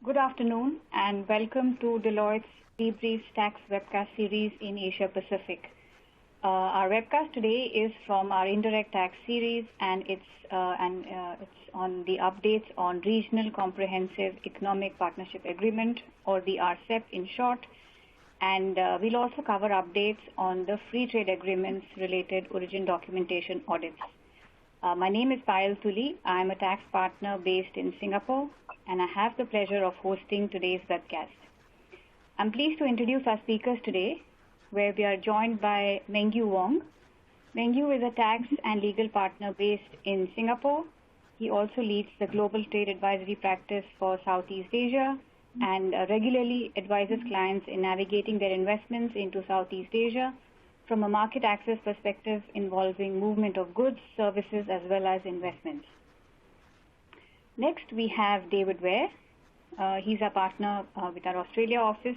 Good afternoon and welcome to Deloitte's Debrief Tax webcast series in Asia Pacific. Our webcast today is from our indirect tax series, and it's on the updates on Regional Comprehensive Economic Partnership Agreement, or the RCEP in short, and we'll also cover updates on the free trade agreements related origin documentation audits. My name is Payal Tuli. I'm a tax partner based in Singapore, and I have the pleasure of hosting today's webcast. I'm pleased to introduce our speakers today, where we are joined by Mengyu Wong. Mengyu is a tax and legal partner based in Singapore. He also leads the Global Trade Advisory practice for Southeast Asia and regularly advises clients in navigating their investments into Southeast Asia from a market access perspective involving movement of goods, services, as well as investments. Next, we have David Ware. He's a partner with our Australia office.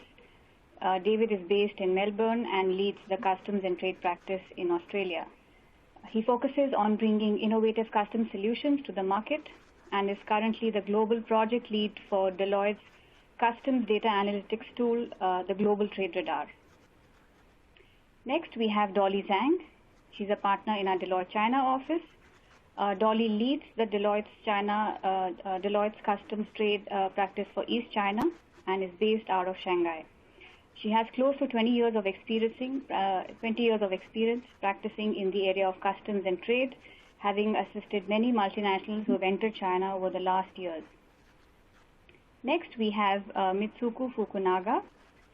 David is based in Melbourne and leads the customs and trade practice in Australia. He focuses on bringing innovative custom solutions to the market and is currently the global project lead for Deloitte's customs data analytics tool, the Global Trade Radar. Next, we have Dolly Zhang. She's a partner in our Deloitte China office. Dolly leads the Deloitte's customs trade practice for East China and is based out of Shanghai. She has close to 20 years of experience practicing in the area of customs and trade, having assisted many multinationals who have entered China over the last years. Next, we have Mitsuko Fukunaga.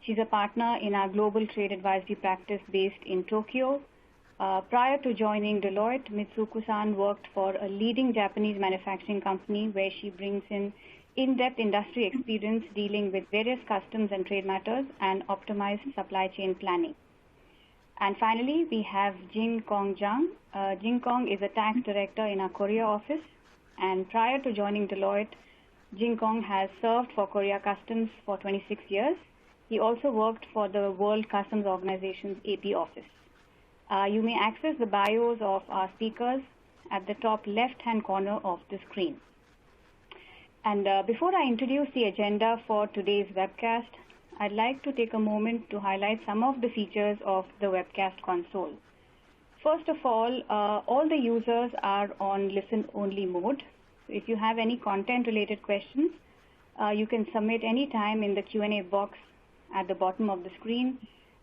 She's a partner in our Global Trade Advisory practice based in Tokyo. Prior to joining Deloitte, Mitsuko-san worked for a leading Japanese manufacturing company where she brings in-depth industry experience dealing with various customs and trade matters and optimized supply chain planning. And finally, we have Jing Kong Zhang. Jing Kong is a tax director in our Korea office, and prior to joining Deloitte, Jing Kong has served for Korea Customs for 26 years. He also worked for the World Customs Organization's AP office. You may access the bios of our speakers at the top left-hand corner of the screen. And before I introduce the agenda for today's webcast, I'd like to take a moment to highlight some of the features of the webcast console. First of all the users are on listen-only mode. So if you have any content-related questions, you can submit any time in the Q&A box at the bottom of the screen.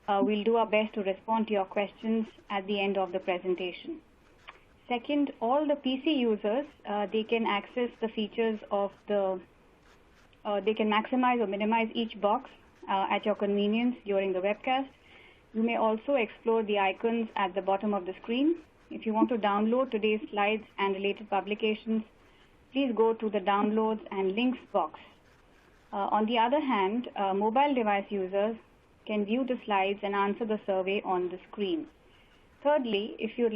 We'll do our best to respond to your questions at the end of the presentation. Second, all the PC users, they can access the features of they can maximize or minimize each box at your convenience during the webcast. You may also explore the icons at the bottom of the screen. If you want to download today's slides and related publications, please go to the Downloads and Links box. On the other hand, mobile device users can view the slides and answer the survey on the screen. Thirdly, if you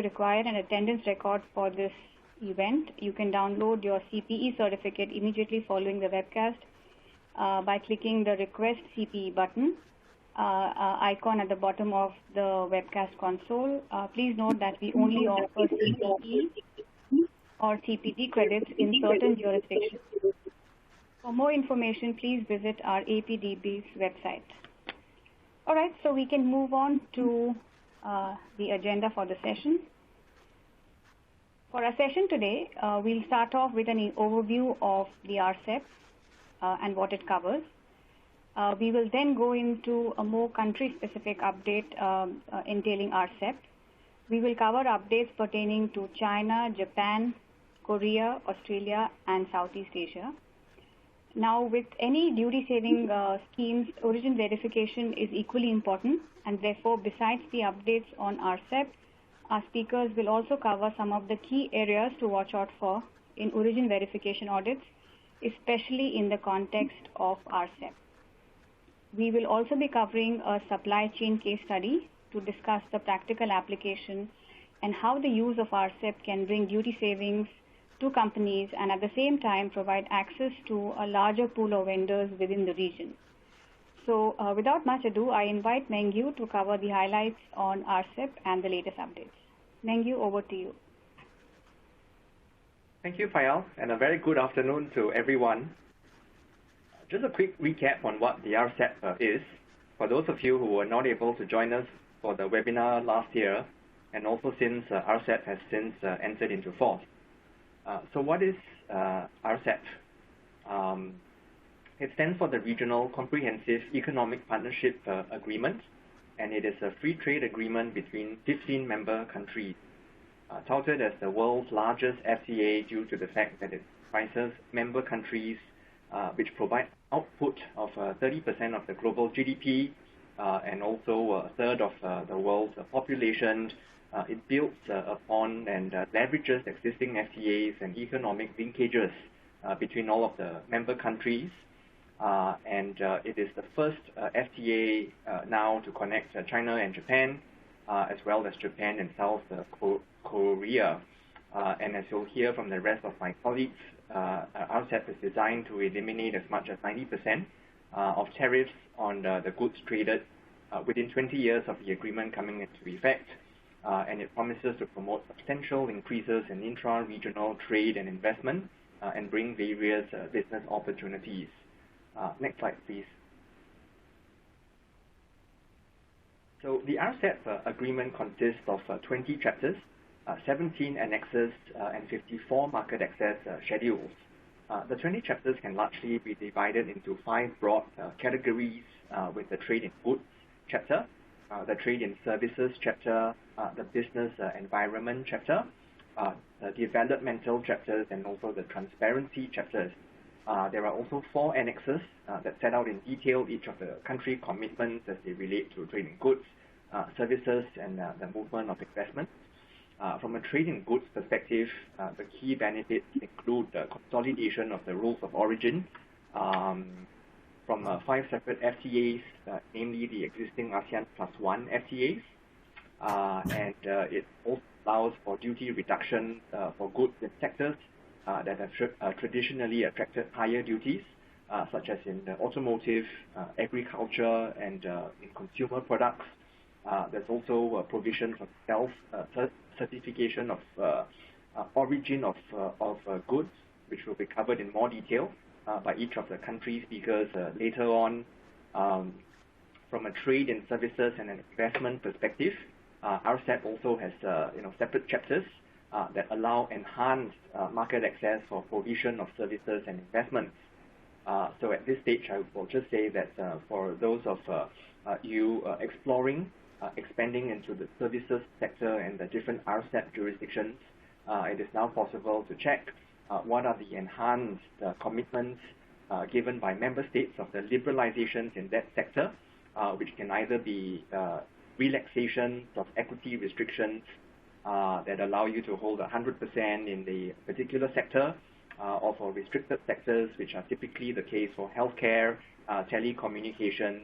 require an attendance record for this event, you can download your CPE certificate immediately following the webcast by clicking the Request CPE button icon at the bottom of the webcast console. Please note that we only offer CPE or CPD credits in certain jurisdictions. For more information, please visit our APDB's website. All right, so we can move on to the agenda for the session. For our session today, we'll start off with an overview of the RCEP and what it covers. We will then go into a more country-specific update entailing RCEP. We will cover updates pertaining to China, Japan, Korea, Australia, and Southeast Asia. Now, with any duty-saving schemes, origin verification is equally important, and therefore, besides the updates on RCEP, our speakers will also cover some of the key areas to watch out for in origin verification audits, especially in the context of RCEP. We will also be covering a supply chain case study to discuss the practical application and how the use of RCEP can bring duty savings to companies and at the same time provide access to a larger pool of vendors within the region. So without much ado, I invite Mengyu to cover the highlights on RCEP and the latest updates. Mengyu, over to you. Thank you, Fayal, and a very good afternoon to everyone. Just a quick recap on what the RCEP is, for those of you who were not able to join us for the webinar last year, and also since RCEP has since entered into force. So what is RCEP? It stands for the Regional Comprehensive Economic Partnership Agreement, and it is a free trade agreement between 15 member countries. Touted as the world's largest FTA due to the fact that it comprises member countries which provide output of 30% of the global GDP and also a third of the world's population. It builds upon and leverages existing FTAs and economic linkages between all of the member countries. And it is the first FTA now to connect China and Japan, as well as Japan and South Korea. And as you'll hear from the rest of my colleagues, RCEP is designed to eliminate as much as 90% of tariffs on the goods traded within 20 years of the agreement coming into effect. And it promises to promote substantial increases in intra-regional trade and investment and bring various business opportunities. Next slide, please. So the RCEP agreement consists of 20 chapters, 17 annexes, and 54 market access schedules. The 20 chapters can largely be divided into 5 broad categories, with the trade in goods chapter, the trade in services chapter, the business environment chapter, the developmental chapters, and also the transparency chapters. There are also 4 annexes that set out in detail each of the country commitments as they relate to trade in goods, services, and the movement of investment. From a trade in goods perspective, the key benefits include the consolidation of the rules of origin from 5 separate FTAs, namely the existing ASEAN +1 FTAs, and it also allows for duty reduction for goods in sectors that have traditionally attracted higher duties, such as in the automotive, agriculture, and in consumer products. There's also a provision for self-certification of origin of goods, which will be covered in more detail by each of the country speakers later on. From a trade in services and an investment perspective, RCEP also has separate chapters that allow enhanced market access for provision of services and investments. So at this stage, I will just say that for those of you exploring expanding into the services sector and the different RCEP jurisdictions, it is now possible to check what are the enhanced commitments given by member states of the liberalizations in that sector, which can either be relaxations of equity restrictions that allow you to hold 100% in the particular sector, or for restricted sectors, which are typically the case for healthcare, telecommunications,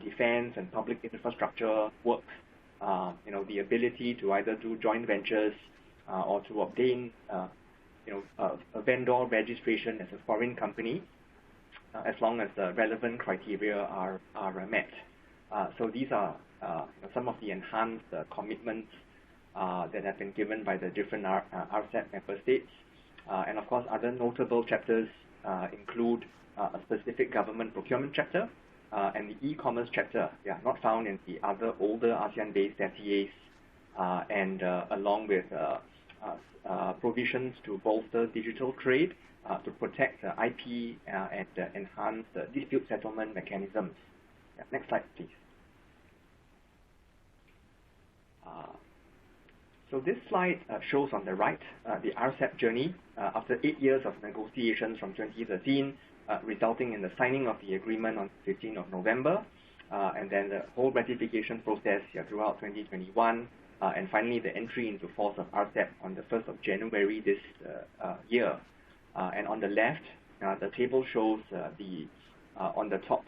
defense, and public infrastructure works. The ability to either do joint ventures or to obtain a vendor registration as a foreign company, as long as the relevant criteria are met. So these are some of the enhanced commitments that have been given by the different RCEP member states. And of course, other notable chapters include a specific government procurement chapter and the e-commerce chapter, not found in the other older ASEAN-based FTAs, and along with provisions to bolster digital trade, to protect IP and enhance dispute settlement mechanisms. Next slide, please. So this slide shows on the right the RCEP journey after 8 years of negotiations from 2013, resulting in the signing of the agreement on 15th of November, and then the whole ratification process throughout 2021, and finally the entry into force of RCEP on the 1st of January this year. And on the left, the table shows on the top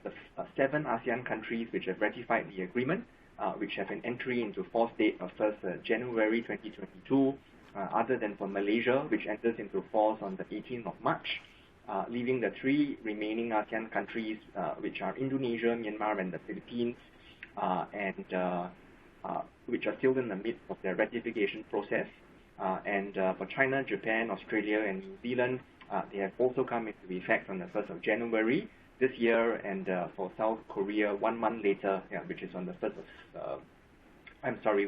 the 7 ASEAN countries which have ratified the agreement, which have an entry into force date of 1st January 2022, other than for Malaysia, which enters into force on the 18th of March, leaving the 3 remaining ASEAN countries, which are Indonesia, Myanmar, and the Philippines, and which are still in the midst of their ratification process. And for China, Japan, Australia, and New Zealand, they have also come into effect on the 1st of January this year, and for South Korea 1 month later, which is on the 1st of,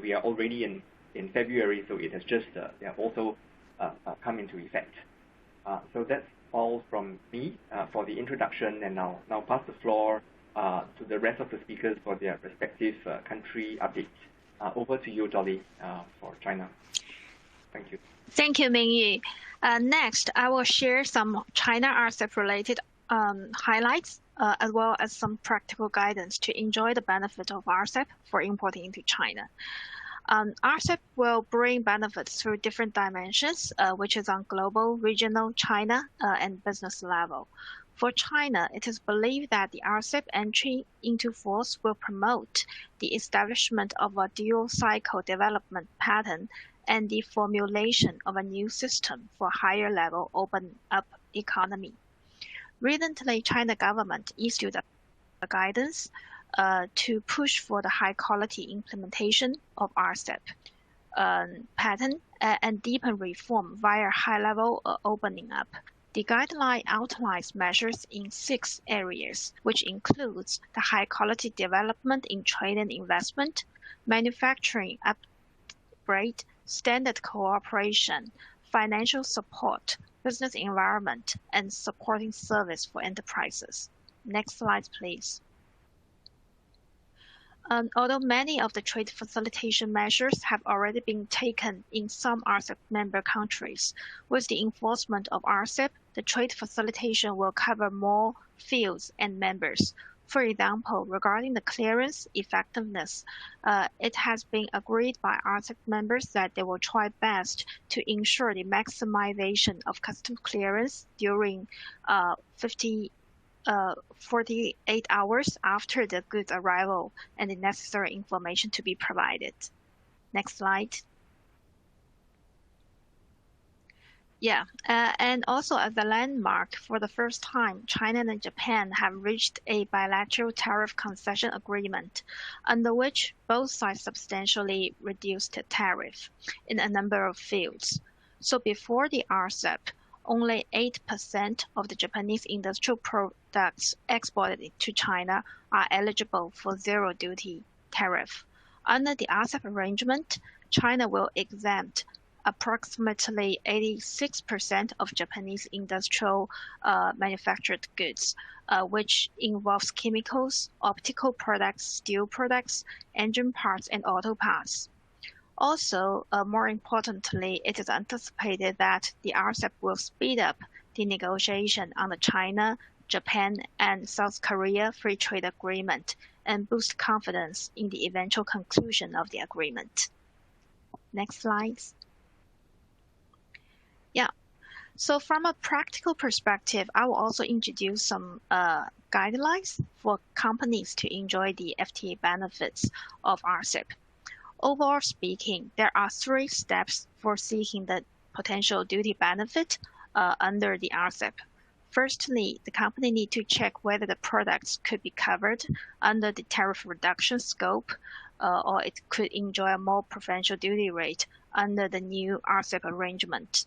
we are already in February, so it has just also come into effect. So that's all from me for the introduction, and now pass the floor to the rest of the speakers for their respective country updates. Over to you, Dolly, for China. Thank you. Thank you, Mingyu. Next, I will share some China RCEP-related highlights, as well as some practical guidance to enjoy the benefit of RCEP for importing into China. RCEP will bring benefits through different dimensions, which is on global, regional, China, and business level. For China, it is believed that the RCEP entry into force will promote the establishment of a dual-cycle development pattern and the formulation of a new system for higher-level open-up economy. Recently, China government issued a guidance to push for the high-quality implementation of RCEP pattern and deepen reform via high-level opening up. The guideline outlines measures in 6 areas, which includes the high-quality development in trade and investment, manufacturing upgrade, standard cooperation, financial support, business environment, and supporting service for enterprises. Next slide, please. Although many of the trade facilitation measures have already been taken in some RCEP member countries, with the enforcement of RCEP, the trade facilitation will cover more fields and members. For example, regarding the clearance effectiveness, it has been agreed by RCEP members that they will try best to ensure the maximization of customs clearance during 48 hours after the goods arrival and the necessary information to be provided. Next slide. And also as a landmark, for the first time, China and Japan have reached a bilateral tariff concession agreement, under which both sides substantially reduced the tariff in a number of fields. So before the RCEP, only 8% of the Japanese industrial products exported to China are eligible for zero-duty tariff. Under the RCEP arrangement, China will exempt approximately 86% of Japanese industrial manufactured goods, which involves chemicals, optical products, steel products, engine parts, and auto parts. Also, more importantly, it is anticipated that the RCEP will speed up the negotiation on the China, Japan, and South Korea free trade agreement and boost confidence in the eventual conclusion of the agreement. Next slide. So from a practical perspective, I will also introduce some guidelines for companies to enjoy the FTA benefits of RCEP. Overall speaking, there are 3 steps for seeking the potential duty benefit under the RCEP. Firstly, the company needs to check whether the products could be covered under the tariff reduction scope, or it could enjoy a more preferential duty rate under the new RCEP arrangement.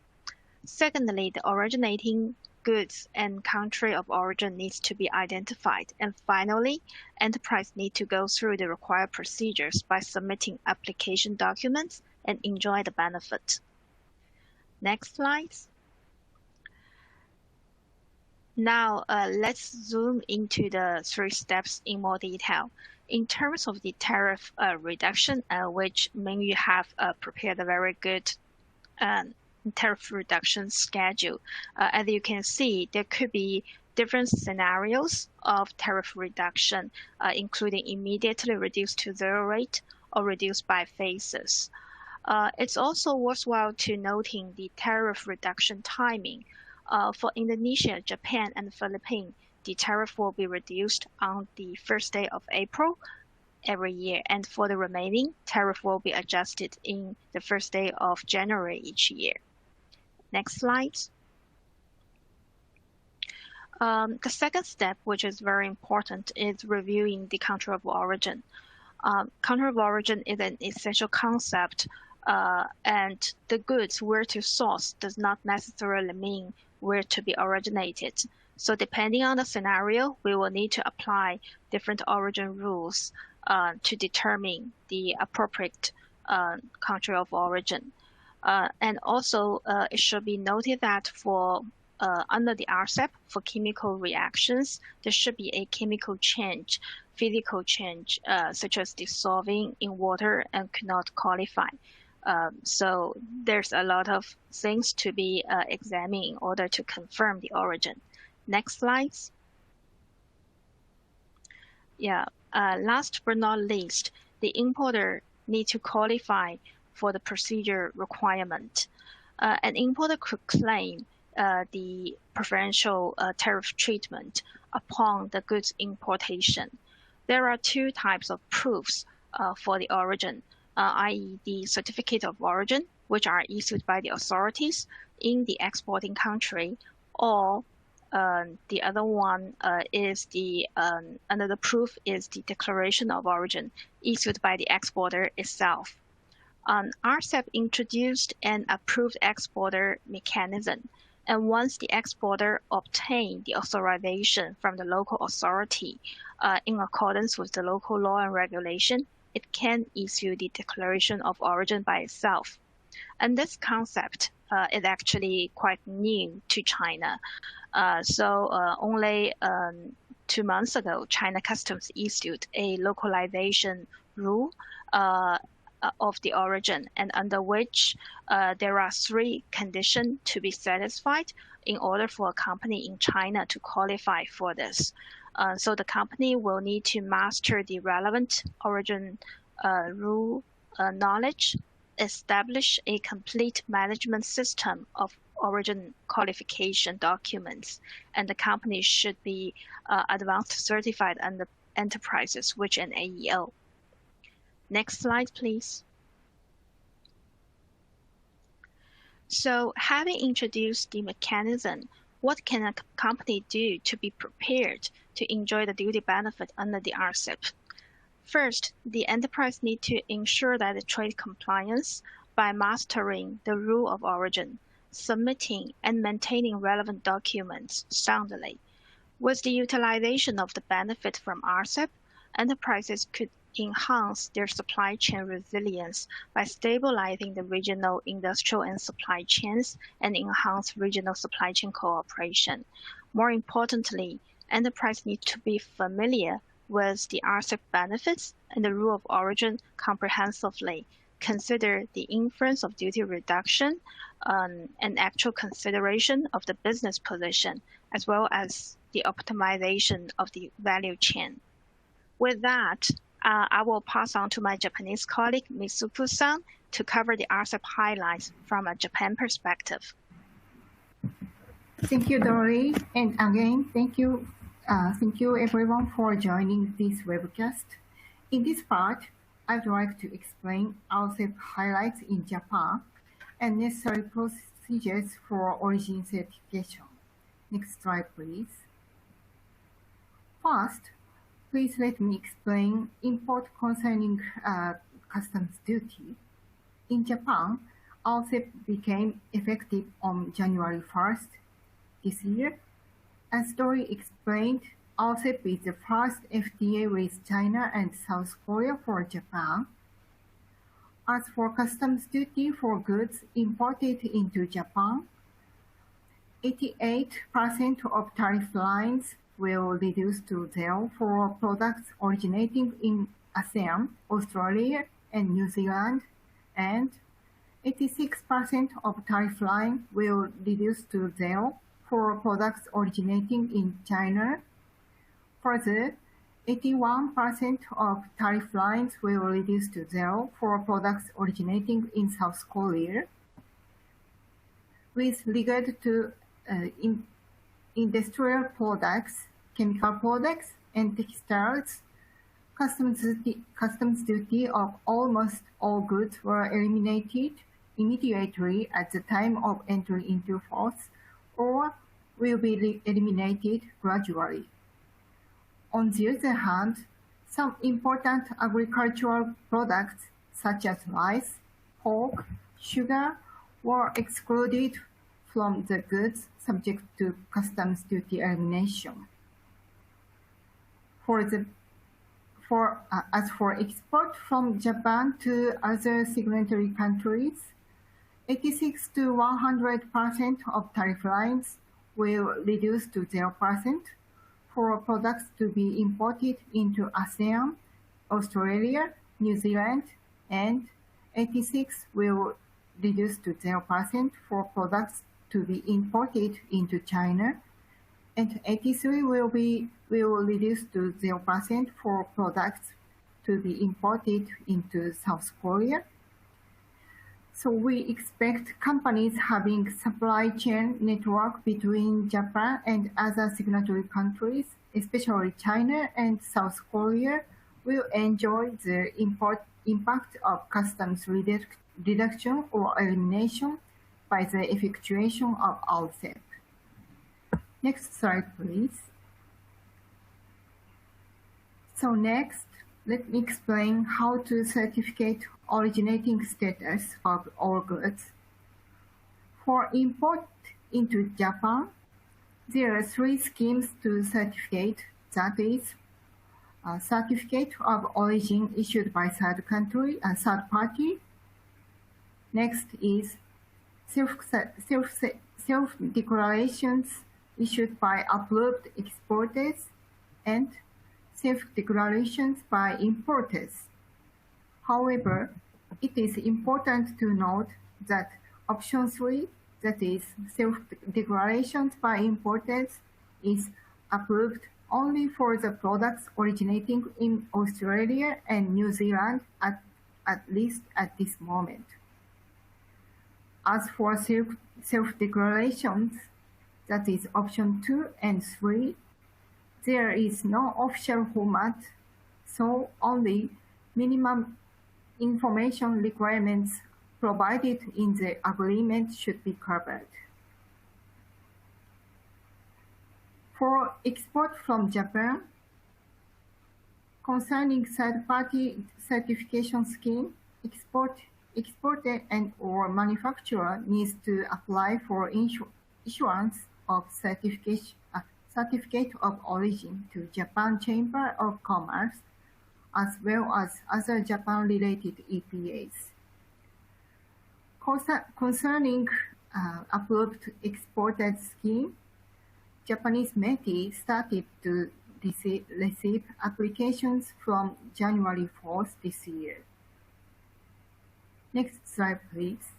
Secondly, the originating goods and country of origin needs to be identified. And finally, enterprise need to go through the required procedures by submitting application documents and enjoy the benefit. Next slide. Now, let's zoom into the 3 steps in more detail. In terms of the tariff reduction, which Mingyu have prepared a very good tariff reduction schedule. As you can see, there could be different scenarios of tariff reduction, including immediately reduced to 0 rate or reduced by phases. It's also worthwhile to noting the tariff reduction timing. For Indonesia, Japan, and the Philippines, the tariff will be reduced on the first day of April every year, and for the remaining, tariff will be adjusted in the first day of January each year. Next slide. The second step, which is very important, is reviewing the country of origin. Country of origin is an essential concept and the goods where to source does not necessarily mean where to be originated. So depending on the scenario, we will need to apply different origin rules to determine the appropriate country of origin. And also, it should be noted that for under the RCEP, for chemical reactions, there should be a chemical change, physical change, such as dissolving in water and could not qualify. So there's a lot of things to be examined in order to confirm the origin. Next slide. Yeah, last but not least, the importer need to qualify for the procedure requirement. An importer could claim the preferential tariff treatment upon the goods importation. There are two types of proofs for the origin, i.e. the certificate of origin, which are issued by the authorities in the exporting country, or the other one is the another proof is the declaration of origin issued by the exporter itself. RCEP introduced an approved exporter mechanism, and once the exporter obtained the authorization from the local authority in accordance with the local law and regulation, it can issue the declaration of origin by itself. And this concept is actually quite new to China. Only 2 months ago, China Customs issued a localization rule of the origin, and under which there are 3 conditions to be satisfied in order for a company in China to qualify for this. So the company will need to master the relevant origin rule knowledge, establish a complete management system of origin qualification documents, and the company should be advanced certified under enterprises, which an AEO. Next slide, please. So having introduced the mechanism, what can a company do to be prepared to enjoy the duty benefit under the RCEP? First, the enterprise need to ensure that the trade compliance by mastering the rule of origin, submitting and maintaining relevant documents soundly. With the utilization of the benefit from RCEP, enterprises could enhance their supply chain resilience by stabilizing the regional industrial and supply chains and enhance regional supply chain cooperation. More importantly, enterprise need to be familiar with the RCEP benefits and the rule of origin comprehensively, consider the influence of duty reduction and actual consideration of the business position, as well as the optimization of the value chain. With that, I will pass on to my Japanese colleague, Mitsuku-san, to cover the RCEP highlights from a Japan perspective. Thank you, Dory. And again, thank you everyone for joining this webcast. In this part, I'd like to explain RCEP highlights in Japan and necessary procedures for origin certification. Next slide, please. First, please let me explain import concerning customs duty. In Japan, RCEP became effective on January 1st this year. As Dory explained, RCEP is the first FTA with China and South Korea for Japan. As for customs duty for goods imported into Japan, 88% of tariff lines will reduce to zero for products originating in ASEAN, Australia, and New Zealand, and 86% of tariff line will reduce to zero for products originating in China. Further, 81% of tariff lines will reduce to zero for products originating in South Korea. With regard to industrial products, chemical products, and textiles, customs duty of almost all goods were eliminated immediately at the time of entry into force, or will be eliminated gradually. On the other hand, some important agricultural products such as rice, pork, sugar were excluded from the goods subject to customs duty elimination. As for export from Japan to other signatory countries, 86 to 100% of tariff lines will reduce to 0% for products to be imported into ASEAN, Australia, New Zealand, and 86 will reduce to 0% for products to be imported into China, and 83 will reduce to 0% for products to be imported into South Korea. So we expect companies having supply chain network between Japan and other signatory countries, especially China and South Korea, will enjoy the impact of customs reduction or elimination by the effectuation of RCEP. Next slide, please. So next, let me explain how to certificate originating status of all goods. For import into Japan, there are 3 schemes to certificate, that is, a certificate of origin issued by third party. Next is self-declarations issued by approved exporters and self-declarations by importers. However, it is important to note that option 3, that is self-declarations by importers, is approved only for the products originating in Australia and New Zealand, at least at this moment. As for self-declarations, that is option 2 and 3, there is no official format, so only minimum information requirements provided in the agreement should be covered. For export from Japan, concerning third-party certification scheme, exporter and or manufacturer needs to apply for issuance of certificate of origin to Japan Chamber of Commerce, as well as other Japan-related EPAs. Concerning approved exported scheme, Japanese METI started to receive applications from January 4th this year. Next slide, please.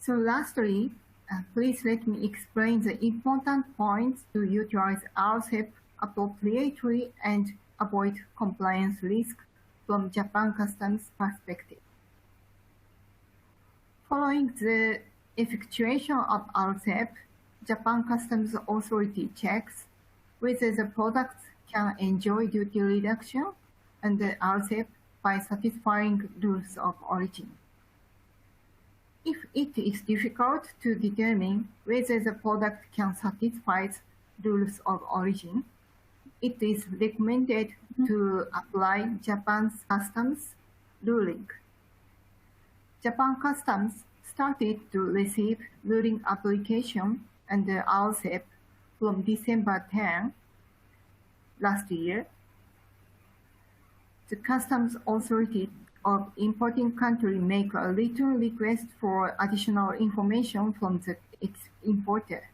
So lastly, please let me explain the important points to utilize RCEP appropriately and avoid compliance risk from Japan Customs perspective. Following the effectuation of RCEP, Japan Customs Authority checks whether the products can enjoy duty reduction under RCEP by satisfying rules of origin. If it is difficult to determine whether the product can satisfy rules of origin, it is recommended to apply Japan's customs ruling. Japan Customs started to receive ruling application under RCEP from December 10 last year. The Customs Authority of importing country make a written request for additional information from the importer.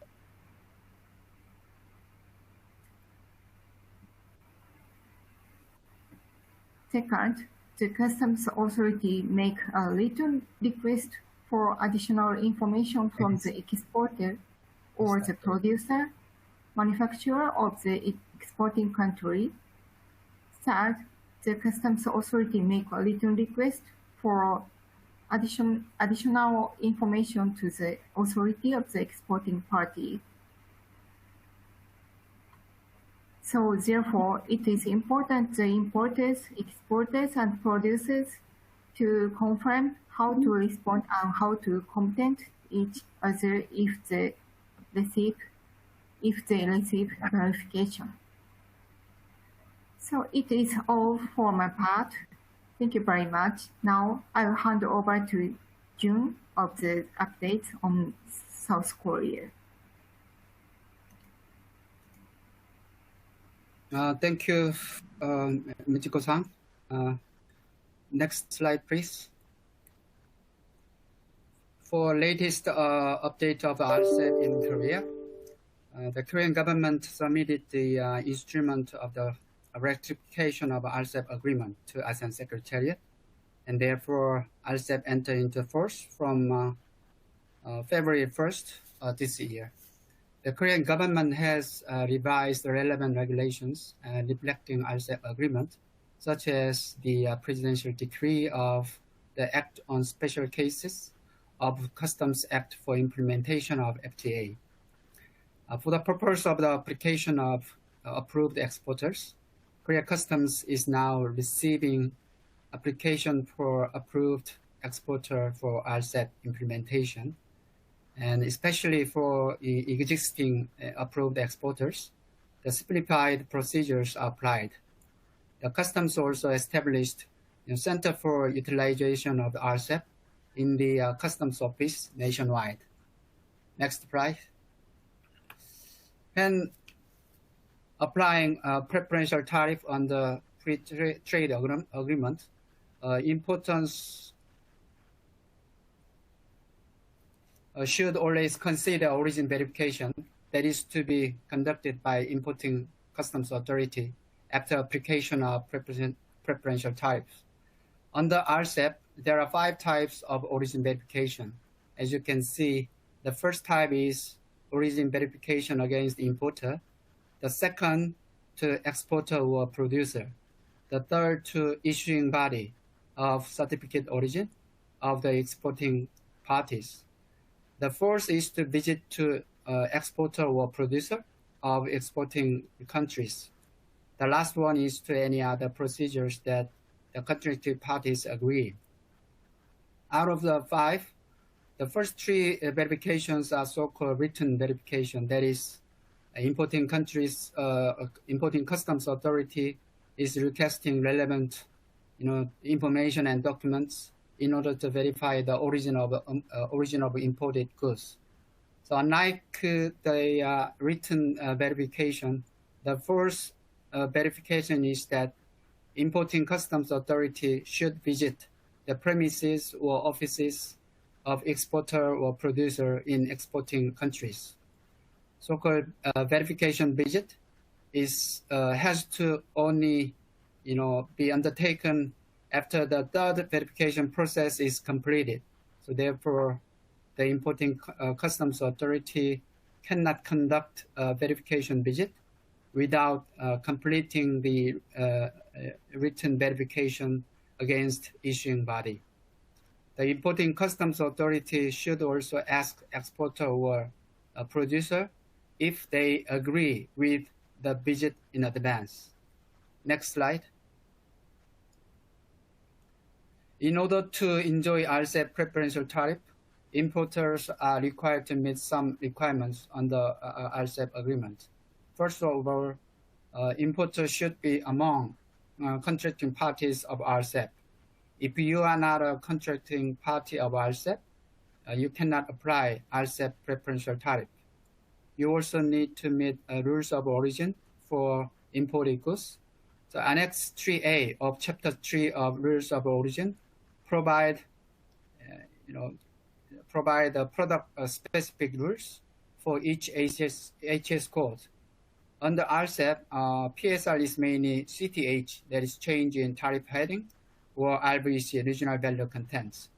Second, the Customs Authority make a written request for additional information from the exporter or the producer, manufacturer of the exporting country. Third, the Customs Authority make a written request for additional information to the authority of the exporting party. So therefore, it is important the importers, exporters, and producers to confirm how to respond and how to compliment each other if they receive clarification. So it is all for my part. Thank you very much. Now I'll hand over to Jun of the updates on South Korea. Thank you, Michiko-san. Next slide, please. For latest update of RCEP in Korea, the Korean government submitted the instrument of the ratification of RCEP agreement to ASEAN Secretariat, and therefore RCEP entered into force from February 1st this year. The Korean government has revised the relevant regulations reflecting RCEP agreement, such as the Presidential Decree of the Act on Special Cases of Customs Act for implementation of FTA. For the purpose of the application of approved exporters, Korea Customs is now receiving application for approved exporter for RCEP implementation, and especially for existing approved exporters, the simplified procedures are applied. The Customs also established a Center for Utilization of the RCEP in the Customs Office nationwide. Next slide. And applying preferential tariff on the free trade agreement, importance should always consider origin verification that is to be conducted by importing customs authority after application of preferential types. Under RCEP, there are 5 types of origin verification. As you can see, the first type is origin verification against the importer, the second to exporter or producer, the third to issuing body of certificate origin of the exporting parties. The fourth is to visit to exporter or producer of exporting countries. The last one is to any other procedures that the contracting parties agree. Out of the 5, the first 3 verifications are so-called written verification. That is, importing countries, importing customs authority is requesting relevant, information and documents in order to verify the origin of imported goods. So unlike the written verification, the first verification is that importing customs authority should visit the premises or offices of exporter or producer in exporting countries. So-called verification visit has to only, be undertaken after the third verification process is completed. So therefore, the importing customs authority cannot conduct a verification visit without completing the written verification against issuing body. The importing customs authority should also ask exporter or producer if they agree with the visit in advance. Next slide. In order to enjoy RCEP preferential tariff, importers are required to meet some requirements on the RCEP agreement. First of all, importers should be among contracting parties of RCEP. If you are not a contracting party of RCEP, you cannot apply RCEP preferential tariff. You also need to meet rules of origin for imported goods. So Annex 3A of Chapter 3 of Rules of Origin provide the product-specific rules for each HS code. Under RCEP, PSR is mainly CTH, that is change in tariff heading, or RVC, regional value contents.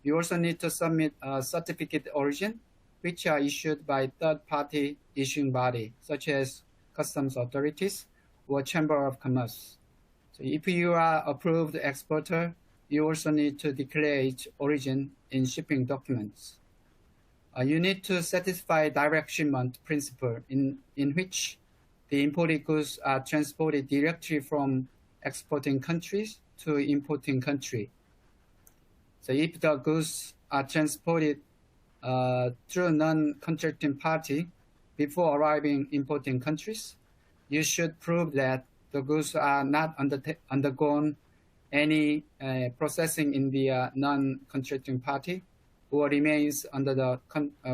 You also need to submit a certificate origin, which are issued by third-party issuing body, such as customs authorities or Chamber of Commerce. So if you are approved exporter, you also need to declare its origin in shipping documents. You need to satisfy direct shipment principle in which the imported goods are transported directly from exporting countries to importing country. So if the goods are transported through non-contracting party before arriving importing countries, you should prove that the goods are not undergone any processing in the non-contracting party or remains under the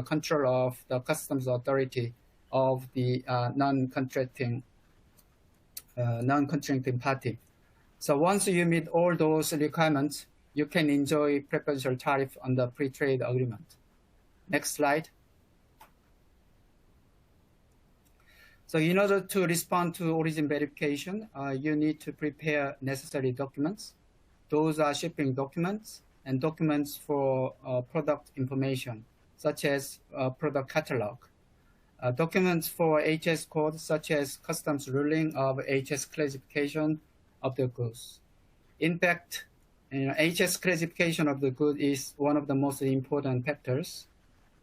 control of the customs authority of the non-contracting party. So once you meet all those requirements, you can enjoy preferential tariff under free trade agreement. Next slide. So in order to respond to origin verification, you need to prepare necessary documents. Those are shipping documents and documents for product information, such as product catalog. Documents for HS code, such as customs ruling of HS classification of the goods. In fact, HS classification of the good is one of the most important factors.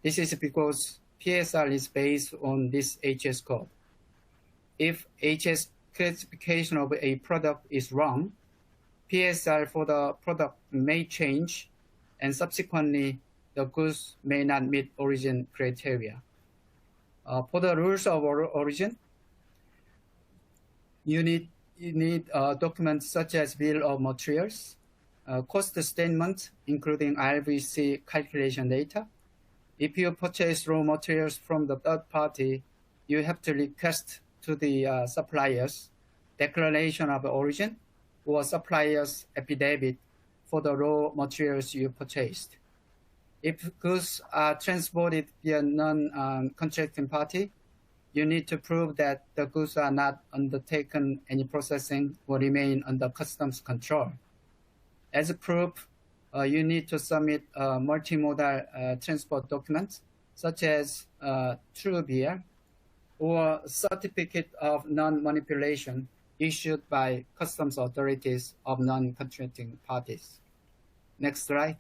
This is because PSR is based on this HS code. If HS classification of a product is wrong, PSR for the product may change, and subsequently, the goods may not meet origin criteria. For the rules of origin, you need documents such as bill of materials, cost statement, including RVC calculation data. If you purchase raw materials from the third party, you have to request to the suppliers declaration of origin or supplier's affidavit for the raw materials you purchased. If goods are transported via non-contracting party, you need to prove that the goods are not undertaken any processing or remain under customs control. As a proof, you need to submit multimodal transport documents, such as true beer or certificate of non-manipulation issued by customs authorities of non-contracting parties. Next slide.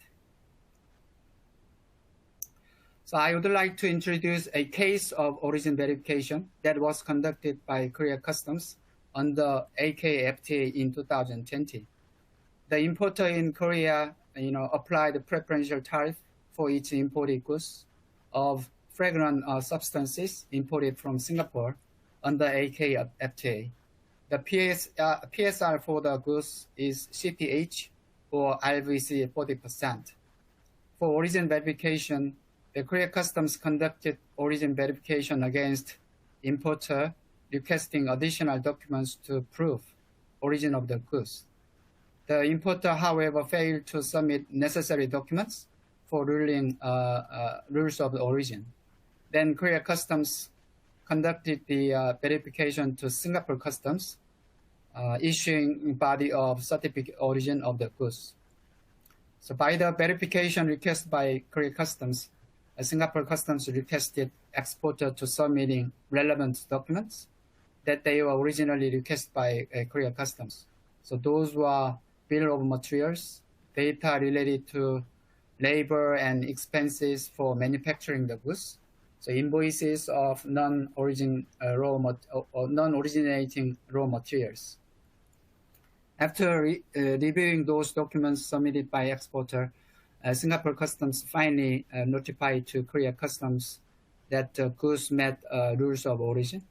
So I would like to introduce a case of origin verification that was conducted by Korea Customs under AK-FTA in 2020. The importer in Korea, applied a preferential tariff for its imported goods of fragrant substances imported from Singapore under AK-FTA. The PSR for the goods is CTH or RVC 40%. For origin verification, the Korea Customs conducted origin verification against importer requesting additional documents to prove origin of the goods. The importer, however, failed to submit necessary documents for ruling rules of origin. Then Korea Customs conducted the verification to Singapore Customs, issuing body of certificate origin of the goods. So by the verification request by Korea Customs, Singapore Customs requested exporter to submitting relevant documents that they were originally requested by Korea Customs. So those were bill of materials, data related to labor and expenses for manufacturing the goods, so invoices of non-originating raw materials. After reviewing those documents submitted by exporter, Singapore Customs finally notified to Korea Customs that the goods met rules of origin.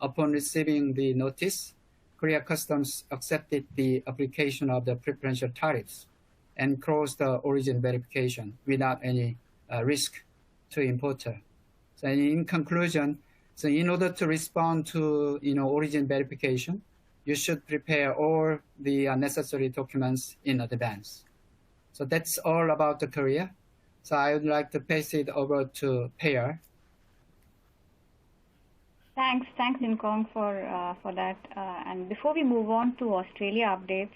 Upon receiving the notice, Korea Customs accepted the application of the preferential tariffs and closed the origin verification without any risk to importer. So in conclusion, so in order to respond to origin verification, you should prepare all the necessary documents in advance. So that's all about the Korea. So I would like to pass it over to Pear. Thanks, Inkong, for that. And before we move on to Australia updates,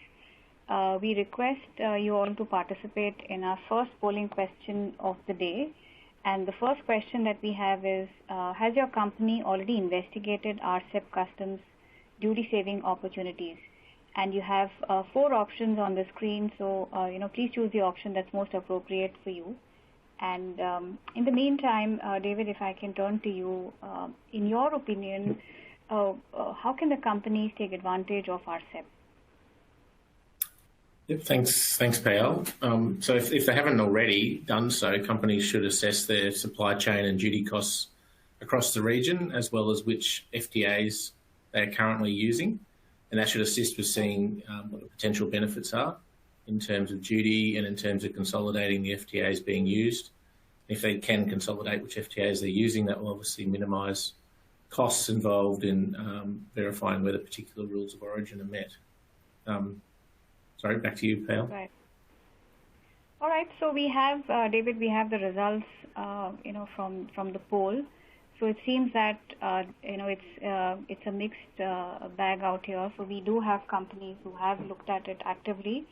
we request you all to participate in our first polling question of the day. And the first question that we have is, has your company already investigated RCEP customs duty-saving opportunities? And you have 4 options on the screen, so please choose the option that's most appropriate for you. And in the meantime, David, if I can turn to you, in your opinion, how can the companies take advantage of RCEP? Yep, thanks, Payal. So if they haven't already done so, companies should assess their supply chain and duty costs across the region, as well as which FTAs they are currently using. and that should assist with seeing what the potential benefits are in terms of duty and in terms of consolidating the FTAs being used. If they can consolidate which FTAs they're using, that will obviously minimise costs involved in verifying whether particular rules of origin are met. Sorry, back to you, Payal. Right. All right. So we have, David, we have the results, from the poll. So it seems that it's a mixed bag out here. So we do have companies who have looked at it actively,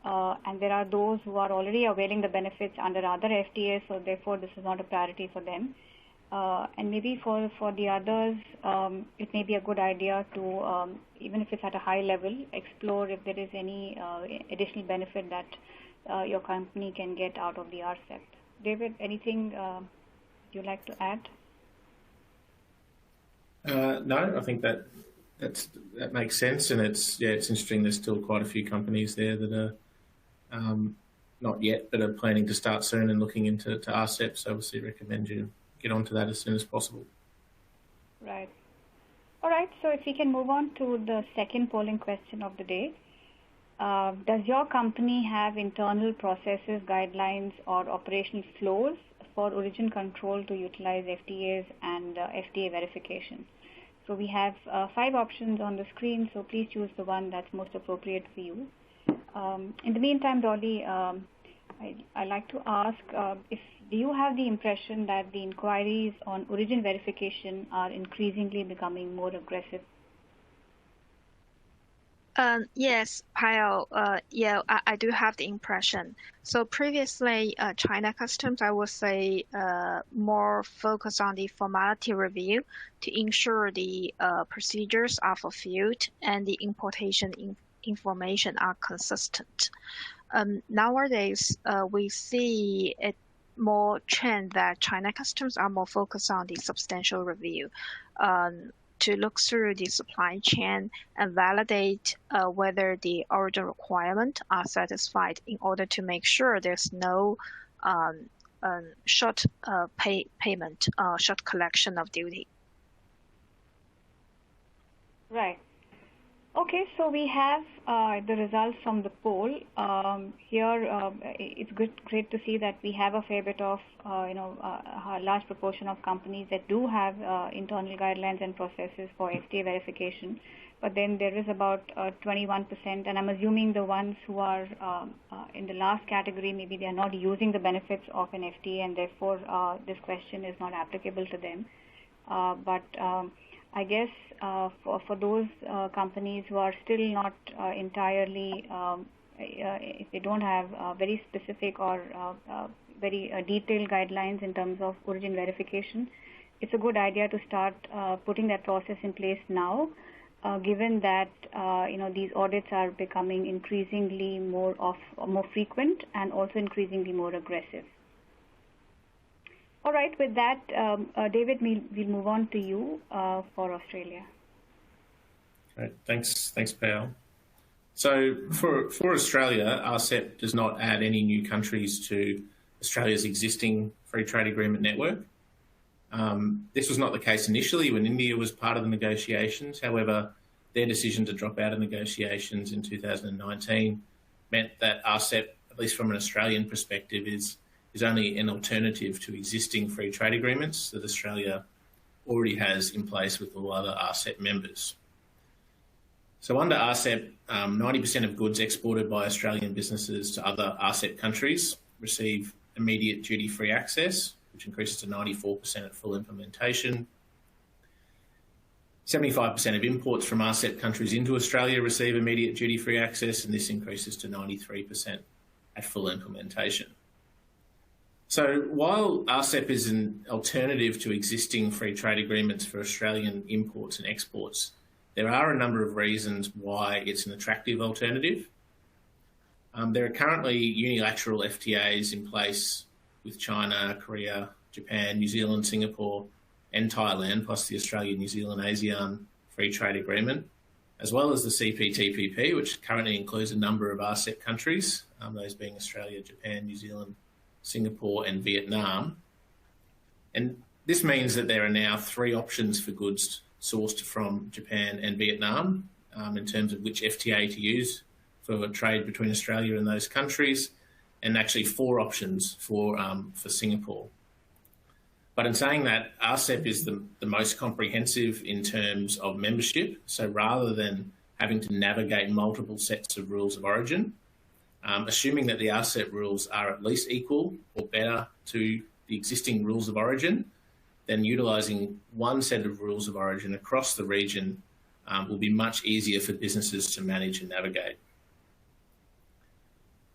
and there are those who are already availing the benefits under other FTAs. So therefore, this is not a priority for them. And maybe for the others, it may be a good idea to, even if it's at a high level, explore if there is any additional benefit that your company can get out of the RCEP. David, anything you'd like to add? No, I think that makes sense, and it's interesting. There's still quite a few companies there that are not yet, but are planning to start soon and looking into RCEP. So obviously, recommend you get onto that as soon as possible. Right. All right. So if we can move on to the second polling question of the day. Does your company have internal processes, guidelines, or operational flows for origin control to utilize FTAs and FTA verification? So we have 5 options on the screen, so please choose the one that's most appropriate for you. In the meantime, Dolly, I'd like to ask, do you have the impression that the inquiries on origin verification are increasingly becoming more aggressive? Yes, Payal. I do have the impression. So previously, China Customs, I would say, more focused on the formality review to ensure the procedures are fulfilled and the importation information are consistent. Nowadays, we see it more trend that China Customs are more focused on the substantial review. To look through the supply chain and validate whether the origin requirements are satisfied in order to make sure there's no short payment, short collection of duty. Right. Okay, so we have the results from the poll. Here, it's great to see that we have a fair bit of, a large proportion of companies that do have internal guidelines and processes for FTA verification. But then there is about 21%, and I'm assuming the ones who are in the last category, maybe they are not using the benefits of an FTA, and therefore this question is not applicable to them. I guess for those companies who are still not entirely, if they don't have very specific or very detailed guidelines in terms of origin verification, it's a good idea to start putting that process in place now, given that these audits are becoming increasingly more frequent and also increasingly more aggressive. All right, with that, David, we'll move on to you for Australia. Great, thanks, Payal. So for Australia, RCEP does not add any new countries to Australia's existing free trade agreement network. This was not the case initially when India was part of the negotiations. However, their decision to drop out of negotiations in 2019 meant that RCEP, at least from an Australian perspective, is only an alternative to existing free trade agreements that Australia already has in place with all other RCEP members. So under RCEP, 90% of goods exported by Australian businesses to other RCEP countries receive immediate duty-free access, which increases to 94% at full implementation. 75% of imports from RCEP countries into Australia receive immediate duty-free access, and this increases to 93% at full implementation. So while RCEP is an alternative to existing free trade agreements for Australian imports and exports, there are a number of reasons why it's an attractive alternative. There are currently unilateral FTAs in place with China, Korea, Japan, New Zealand, Singapore and Thailand, plus the Australia-New Zealand-ASEAN Free Trade Agreement, as well as the CPTPP, which currently includes a number of RCEP countries, those being Australia, Japan, New Zealand, Singapore and Vietnam. And this means that there are now 3 options for goods sourced from Japan and Vietnam in terms of which FTA to use for trade between Australia and those countries, and actually 4 options for Singapore. But in saying that, RCEP is the most comprehensive in terms of membership. So rather than having to navigate multiple sets of rules of origin, assuming that the RCEP rules are at least equal or better to the existing rules of origin, then utilising one set of rules of origin across the region will be much easier for businesses to manage and navigate.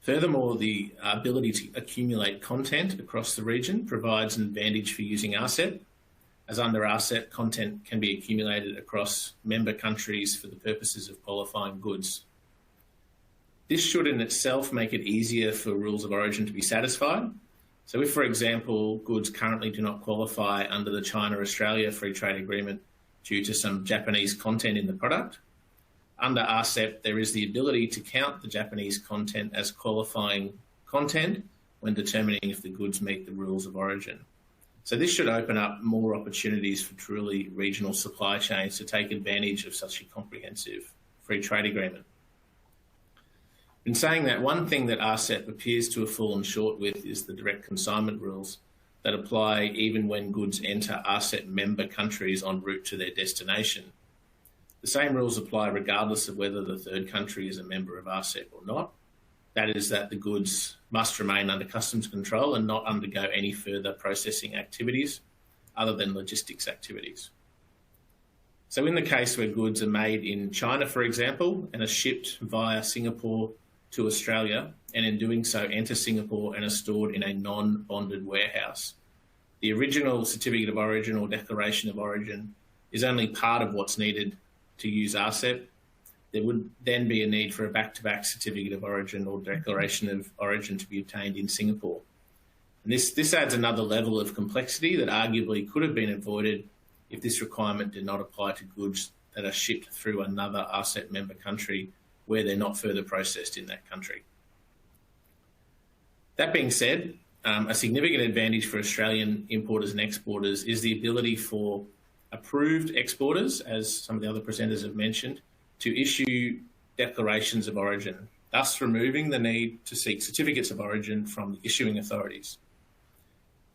Furthermore, the ability to accumulate content across the region provides an advantage for using RCEP, as under RCEP, content can be accumulated across member countries for the purposes of qualifying goods. This should in itself make it easier for rules of origin to be satisfied. So if, for example, goods currently do not qualify under the China-Australia Free Trade Agreement due to some Japanese content in the product, under RCEP, there is the ability to count the Japanese content as qualifying content when determining if the goods meet the rules of origin. So this should open up more opportunities for truly regional supply chains to take advantage of such a comprehensive free trade agreement. In saying that, one thing that RCEP appears to have fallen short with is the direct consignment rules that apply even when goods enter RCEP member countries en route to their destination. The same rules apply regardless of whether the third country is a member of RCEP or not. That is that the goods must remain under customs control and not undergo any further processing activities other than logistics activities. So in the case where goods are made in China, for example, and are shipped via Singapore to Australia, and in doing so enter Singapore and are stored in a non-bonded warehouse, the original certificate of origin or declaration of origin is only part of what's needed to use RCEP. There would then be a need for a back-to-back certificate of origin or declaration of origin to be obtained in Singapore. And this adds another level of complexity that arguably could have been avoided if this requirement did not apply to goods that are shipped through another RCEP member country where they're not further processed in that country. That being said, a significant advantage for Australian importers and exporters is the ability for approved exporters, as some of the other presenters have mentioned, to issue declarations of origin, thus removing the need to seek certificates of origin from the issuing authorities.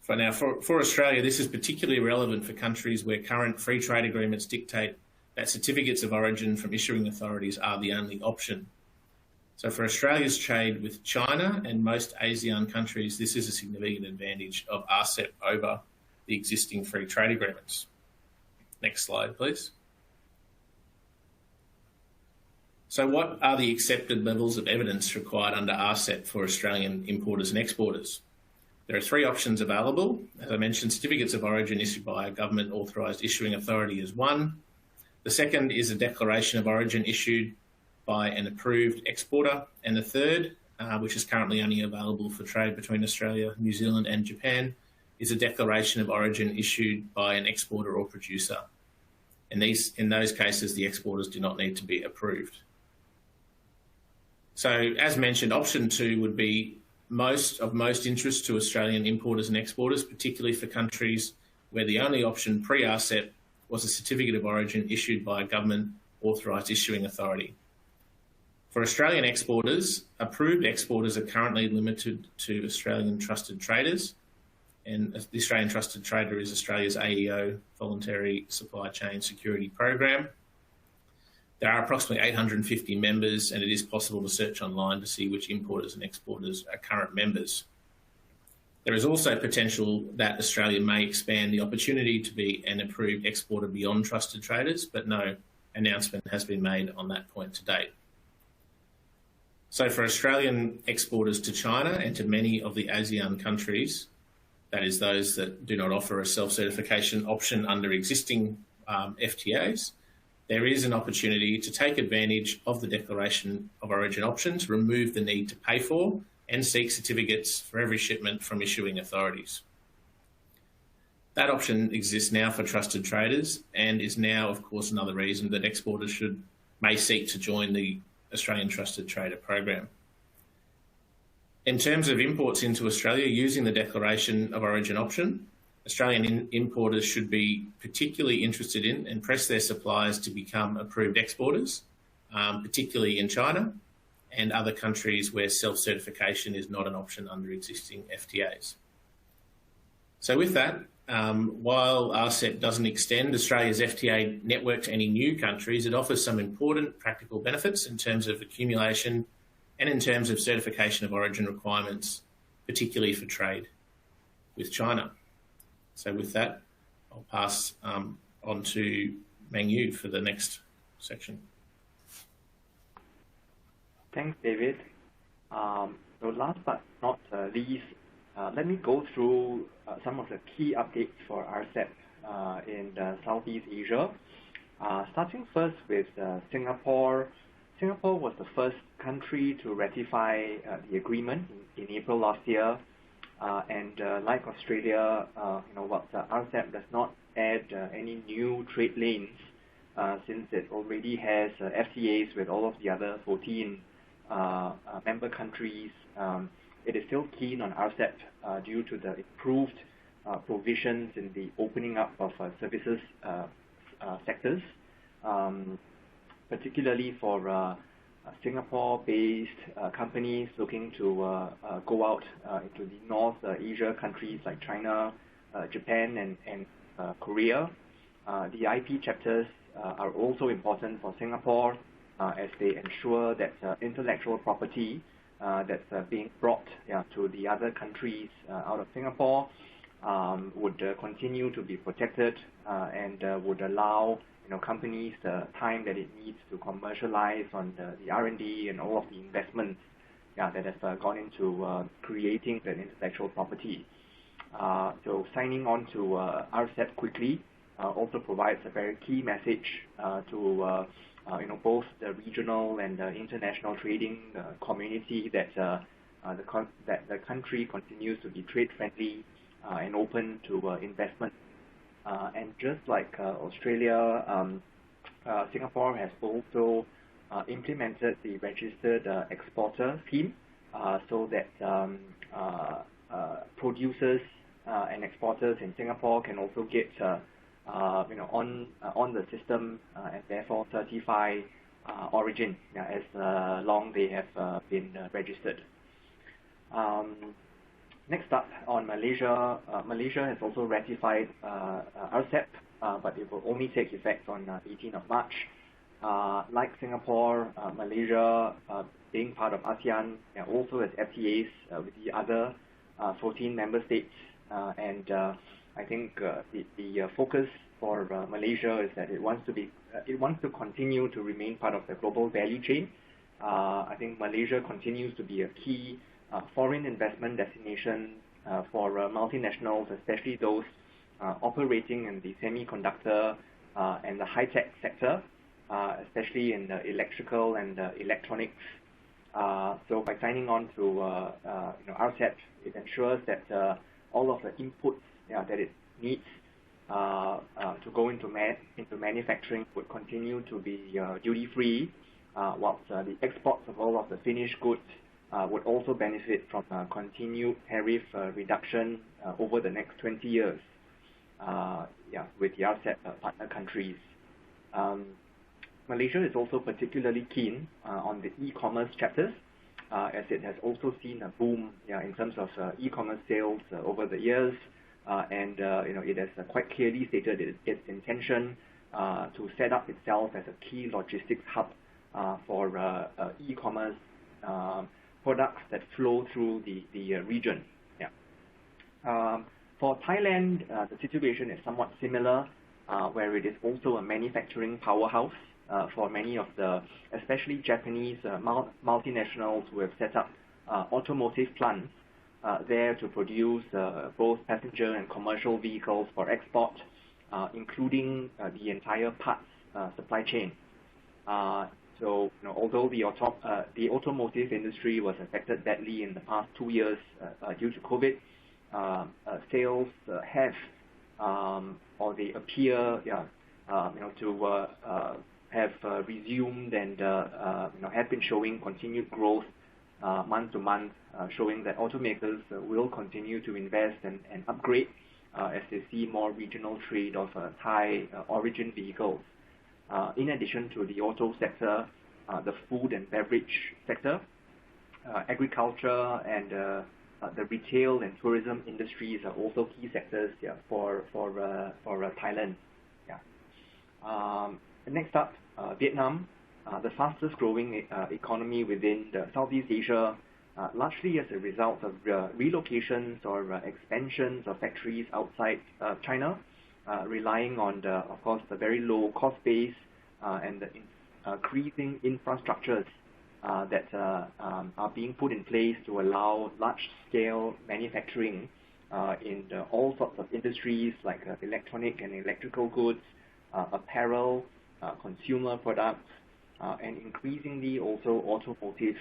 For Australia, this is particularly relevant for countries where current free trade agreements dictate that certificates of origin from issuing authorities are the only option. So for Australia's trade with China and most ASEAN countries, this is a significant advantage of RCEP over the existing free trade agreements. Next slide, please. So what are the accepted levels of evidence required under RCEP for Australian importers and exporters? There are 3 options available. As I mentioned, certificates of origin issued by a government authorised issuing authority is one. The second is a declaration of origin issued by an approved exporter. And the third, which is currently only available for trade between Australia, New Zealand and Japan, is a declaration of origin issued by an exporter or producer. In those cases, the exporters do not need to be approved. So as mentioned, option 2 would be most interest to Australian importers and exporters, particularly for countries where the only option pre-RCEP was a certificate of origin issued by a government authorised issuing authority. For Australian exporters, approved exporters are currently limited to Australian trusted traders, and the Australian Trusted Trader is Australia's AEO, Voluntary Supply Chain Security Program. There are approximately 850 members, and it is possible to search online to see which importers and exporters are current members. There is also potential that Australia may expand the opportunity to be an approved exporter beyond trusted traders, but no announcement has been made on that point to date. So for Australian exporters to China and to many of the ASEAN countries, that is those that do not offer a self-certification option under existing FTAs, there is an opportunity to take advantage of the declaration of origin option to remove the need to pay for and seek certificates for every shipment from issuing authorities. That option exists now for trusted traders and is now, of course, another reason that exporters may seek to join the Australian Trusted Trader program. In terms of imports into Australia using the declaration of origin option, Australian importers should be particularly interested in and press their suppliers to become approved exporters, particularly in China and other countries where self-certification is not an option under existing FTAs. So with that, while RCEP doesn't extend Australia's FTA network to any new countries, it offers some important practical benefits in terms of accumulation and in terms of certification of origin requirements, particularly for trade with China. So with that, I'll pass on to Meng Yu for the next section. Thanks, David. So last but not least, let me go through some of the key updates for RCEP in Southeast Asia. Starting first with Singapore. Singapore was the first country to ratify the agreement in April last year. And like Australia, RCEP does not add any new trade lanes since it already has FTAs with all of the other 14 member countries. It is still keen on RCEP due to the improved provisions in the opening up of services sectors, particularly for Singapore-based companies looking to go out into the North Asia countries like China, Japan, and Korea. The IP chapters are also important for Singapore as they ensure that intellectual property that's being brought to the other countries out of Singapore would continue to be protected and would allow companies the time that it needs to commercialize on the R&D and all of the investments that have gone into creating the intellectual property. So signing on to RCEP quickly also provides a very key message to both the regional and international trading community that the country continues to be trade friendly and open to investment. And just like Australia, Singapore has also implemented the registered exporter scheme so that producers and exporters in Singapore can also get on the system and therefore certify origin as long they have been registered. Next up on Malaysia, Malaysia has also ratified RCEP, but it will only take effect on 18th of March. Like Singapore, Malaysia, being part of ASEAN, also has FTAs with the other 14 member states, and I think the focus for Malaysia is that it wants to continue to remain part of the global value chain. I think Malaysia continues to be a key foreign investment destination for multinationals, especially those operating in the semiconductor and the high-tech sector, especially in the electrical and electronics. So by signing on to RCEP, it ensures that all of the inputs that it needs to go into manufacturing would continue to be duty-free, whilst the exports of all of the finished goods would also benefit from continued tariff reduction over the next 20 years with the RCEP partner countries. Malaysia is also particularly keen on the e-commerce chapters, as it has also seen a boom in terms of e-commerce sales over the years, and it has quite clearly stated its intention to set up itself as a key logistics hub for e-commerce products that flow through the region. For Thailand, the situation is somewhat similar, where it is also a manufacturing powerhouse for many of the, especially Japanese multinationals who have set up automotive plants there to produce both passenger and commercial vehicles for export, including the entire parts supply chain. So, although the automotive industry was affected badly in the past 2 years due to COVID, sales have or they appear to have resumed and have been showing continued growth month to month, showing that automakers will continue to invest and upgrade as they see more regional trade of Thai origin vehicles. In addition to the auto sector, the food and beverage sector, agriculture, and the retail and tourism industries are also key sectors for Thailand. Next up, Vietnam, the fastest growing economy within Southeast Asia, largely as a result of relocations or expansions of factories outside China, relying on, of course, the very low cost base and the increasing infrastructures that are being put in place to allow large-scale manufacturing in all sorts of industries like electronic and electrical goods, apparel, consumer products, and increasingly also automotive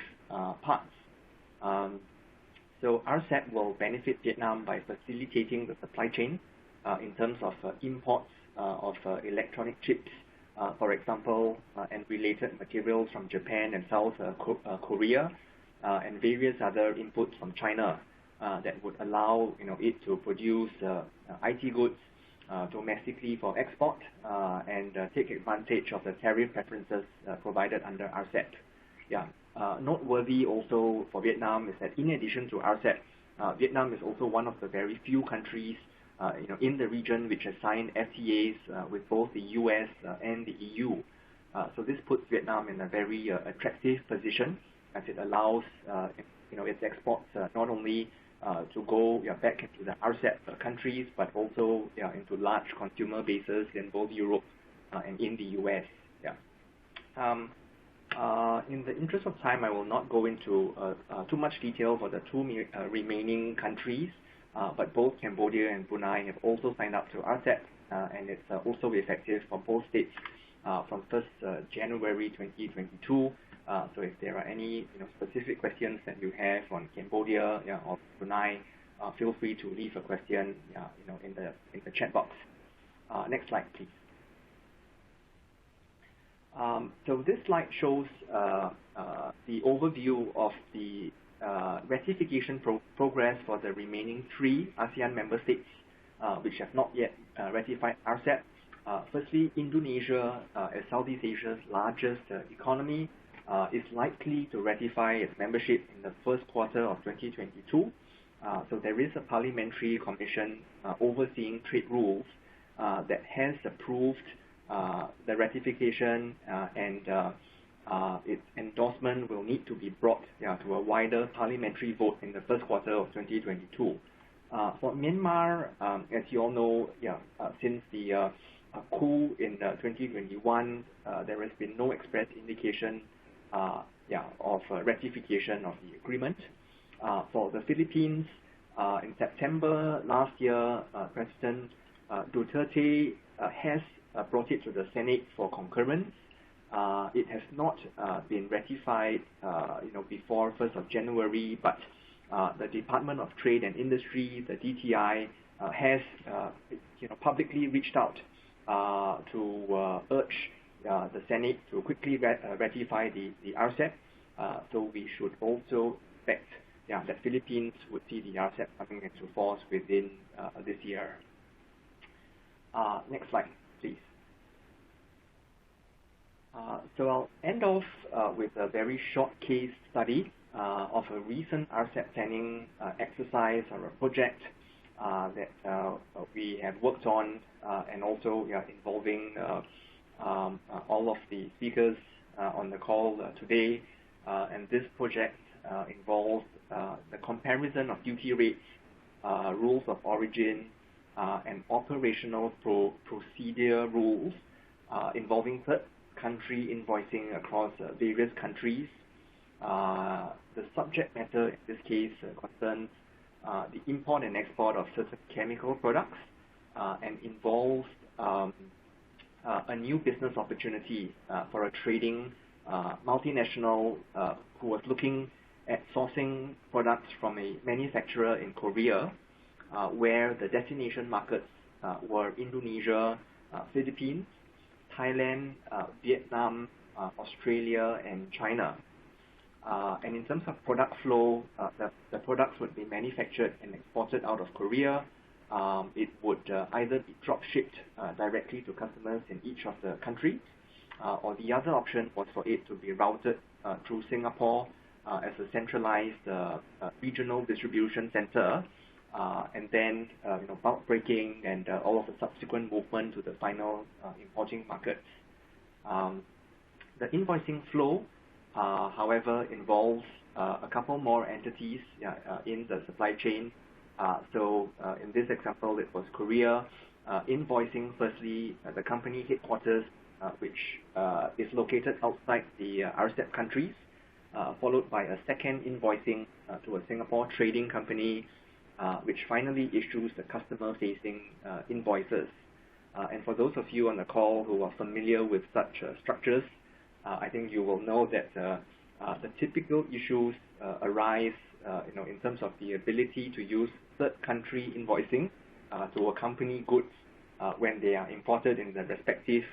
parts. So RCEP will benefit Vietnam by facilitating the supply chain in terms of imports of electronic chips, for example, and related materials from Japan and South Korea, and various other inputs from China that would allow it to produce IT goods domestically for export and take advantage of the tariff preferences provided under RCEP. Noteworthy also for Vietnam is that in addition to RCEP, Vietnam is also one of the very few countries in the region which has signed FTAs with both the US and the EU. So this puts Vietnam in a very attractive position as it allows its exports not only to go back into the RCEP countries, but also into large consumer bases in both Europe and in the US. In the interest of time, I will not go into too much detail for the two remaining countries, but both Cambodia and Brunei have also signed up to RCEP, and it's also effective for both states from 1st January 2022. So if there are any specific questions that you have on Cambodia or Brunei, feel free to leave a question in the chat box. Next slide, please. So this slide shows the overview of the ratification progress for the remaining 3 ASEAN member states which have not yet ratified RCEP. Firstly, Indonesia, as Southeast Asia's largest economy, is likely to ratify its membership in the first quarter of 2022. So there is a parliamentary commission overseeing trade rules that has approved the ratification, and its endorsement will need to be brought to a wider parliamentary vote in the first quarter of 2022. For Myanmar, as you all know, since the coup in 2021, there has been no express indication of ratification of the agreement. For the Philippines, in September last year, President Duterte has brought it to the Senate for concurrence. It has not been ratified, before 1st of January, but the Department of Trade and Industry, the DTI, has publicly reached out to urge the Senate to quickly ratify the RCEP. So we should also expect that Philippines would see the RCEP coming into force within this year. Next slide, please. So I'll end off with a very short case study of a recent RCEP planning exercise or a project that we have worked on, and also involving all of the speakers on the call today. And this project involves the comparison of duty rates, rules of origin, and operational procedure rules involving third country invoicing across various countries. The subject matter in this case concerns the import and export of certain chemical products, and involves a new business opportunity for a trading multinational who was looking at sourcing products from a manufacturer in Korea, where the destination markets were Indonesia, Philippines, Thailand, Vietnam, Australia, and China. And in terms of product flow, the products would be manufactured and exported out of Korea. It would either be drop shipped directly to customers in each of the countries, or the other option was for it to be routed through Singapore as a centralized regional distribution center, and then bulk breaking and all of the subsequent movement to the final importing markets. The invoicing flow, however, involves a couple more entities in the supply chain. So in this example, it was Korea invoicing firstly the company headquarters, which is located outside the RCEP countries, followed by a second invoicing to a Singapore trading company, which finally issues the customer-facing invoices. And for those of you on the call who are familiar with such structures, I think you will know that the typical issues arise in terms of the ability to use third country invoicing to accompany goods when they are imported in the respective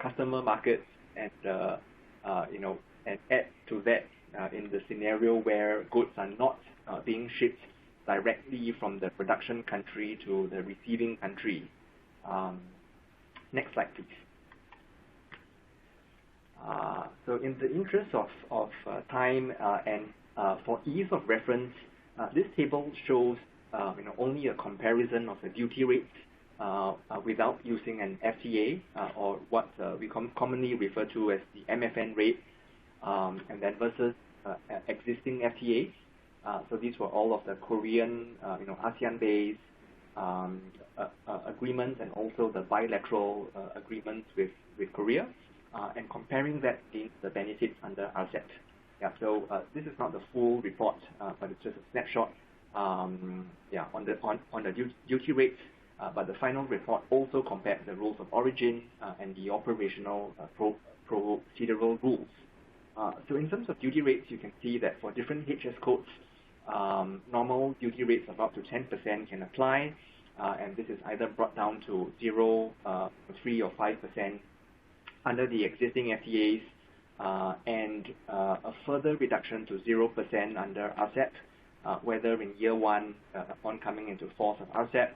customer markets, and and add to that in the scenario where goods are not being shipped directly from the production country to the receiving country. Next slide, please. So in the interest of time and for ease of reference, this table shows only a comparison of the duty rates without using an FTA or what we commonly refer to as the MFN rate, and then versus existing FTAs. So these were all of the Korean, ASEAN-based agreements, and also the bilateral agreements with Korea, and comparing that against the benefits under RCEP. So this is not the full report, but it's just a snapshot on the duty rates. But the final report also compared the rules of origin and the operational procedural rules. So in terms of duty rates, you can see that for different HS codes, normal duty rates of up to 10% can apply, and this is either brought down to 0, 3, or 5% under the existing FTAs, and a further reduction to 0% under RCEP, whether in year one upon coming into force of RCEP,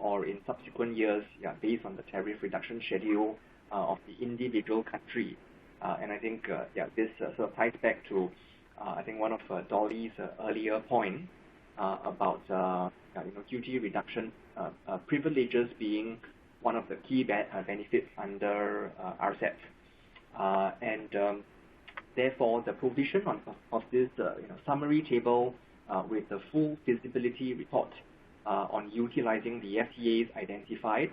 or in subsequent years, based on the tariff reduction schedule of the individual country. And I think this sort of ties back to I think one of Dolly's earlier point about duty reduction privileges being one of the key benefits under RCEP, and therefore the provision of this summary table with the full feasibility report on utilizing the FTAs identified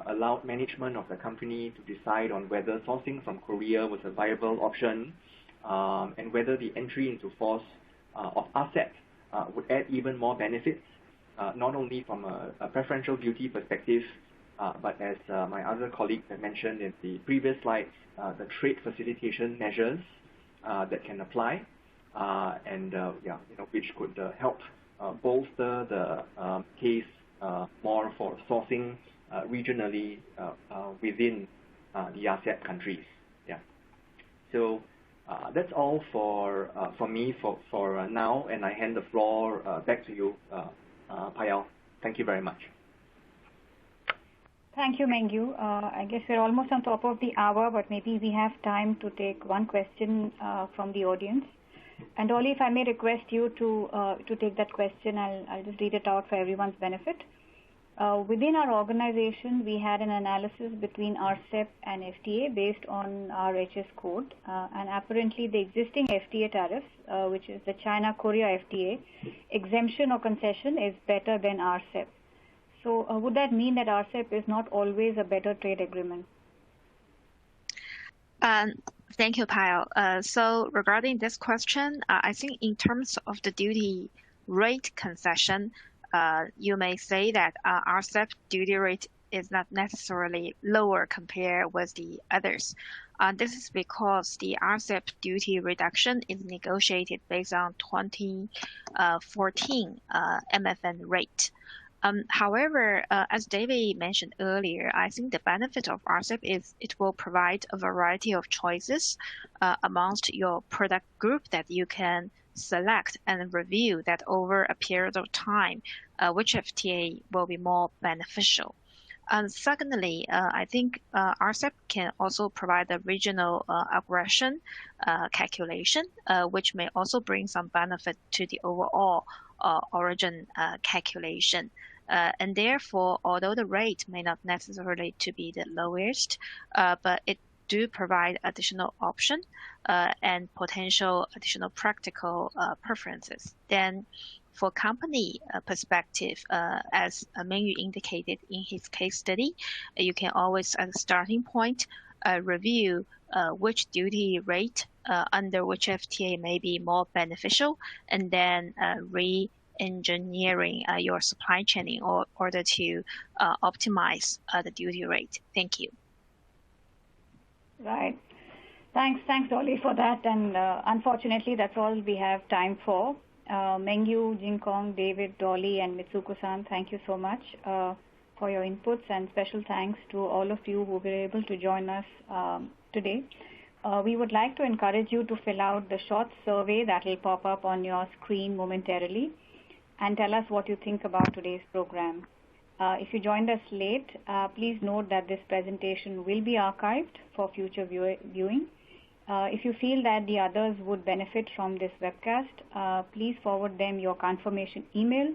allowed management of the company to decide on whether sourcing from Korea was a viable option, and whether the entry into force of RCEP would add even more benefits, not only from a preferential duty perspective, but as my other colleagues have mentioned in the previous slides, the trade facilitation measures that can apply, and which could help bolster the case more for sourcing regionally within the RCEP countries. So that's all for me for now, and I hand the floor back to you, Payal. Thank you very much. Thank you, Mengyu. I guess we're almost on top of the hour, but maybe we have time to take one question from the audience. And Dolly, if I may request you to take that question, I'll just read it out for everyone's benefit. Within our organization, we had an analysis between RCEP and FTA based on our HS code, and apparently the existing FTA tariff, which is the China-Korea FTA, exemption or concession is better than RCEP. So would that mean that RCEP is not always a better trade agreement? Thank you, Payal. So regarding this question, I think in terms of the duty rate concession, you may say that RCEP duty rate is not necessarily lower compared with the others. This is because the RCEP duty reduction is negotiated based on 2014 MFN rate. However, as David mentioned earlier, I think the benefit of RCEP is it will provide a variety of choices amongst your product group that you can select and review that over a period of time, which FTA will be more beneficial. And secondly, I think RCEP can also provide a regional aggression calculation, which may also bring some benefit to the overall origin calculation. And therefore, although the rate may not necessarily to be the lowest, but it do provide additional option and potential additional practical preferences. Then for company perspective, as Mengyu indicated in his case study, you can always at the starting point review which duty rate under which FTA may be more beneficial, and then re-engineering your supply chain in order to optimize the duty rate. Thank you. Right. Thanks, Dolly, for that. And unfortunately, that's all we have time for. Mengyu, Jinkong, David, Dolly, and Mitsuko-san, thank you so much for your inputs, and special thanks to all of you who were able to join us today. We would like to encourage you to fill out the short survey that will pop up on your screen momentarily and tell us what you think about today's program. If you joined us late, please note that this presentation will be archived for future viewing. If you feel that the others would benefit from this webcast, please forward them your confirmation email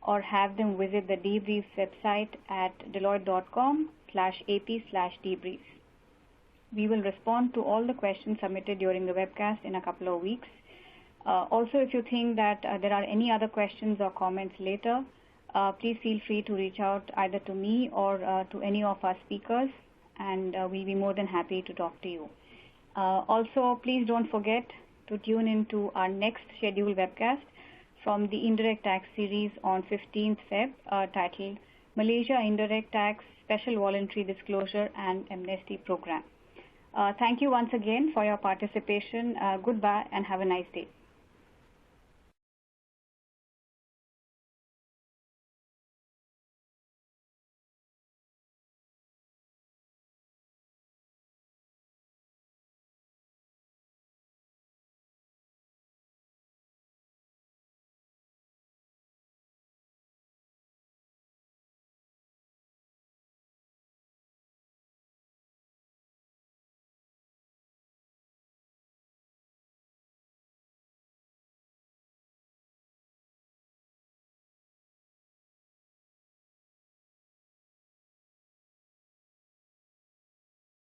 or have them visit the debrief website at deloitte.com/ap/debrief. We will respond to all the questions submitted during the webcast in a couple of weeks. Also, if you think that there are any other questions or comments later, please feel free to reach out either to me or to any of our speakers, and we'll be more than happy to talk to you. Also, please don't forget to tune into our next scheduled webcast from the Indirect Tax series on 15th Feb, titled Malaysia Indirect Tax Special Voluntary Disclosure and Amnesty Program. Thank you once again for your participation. Goodbye and have a nice day.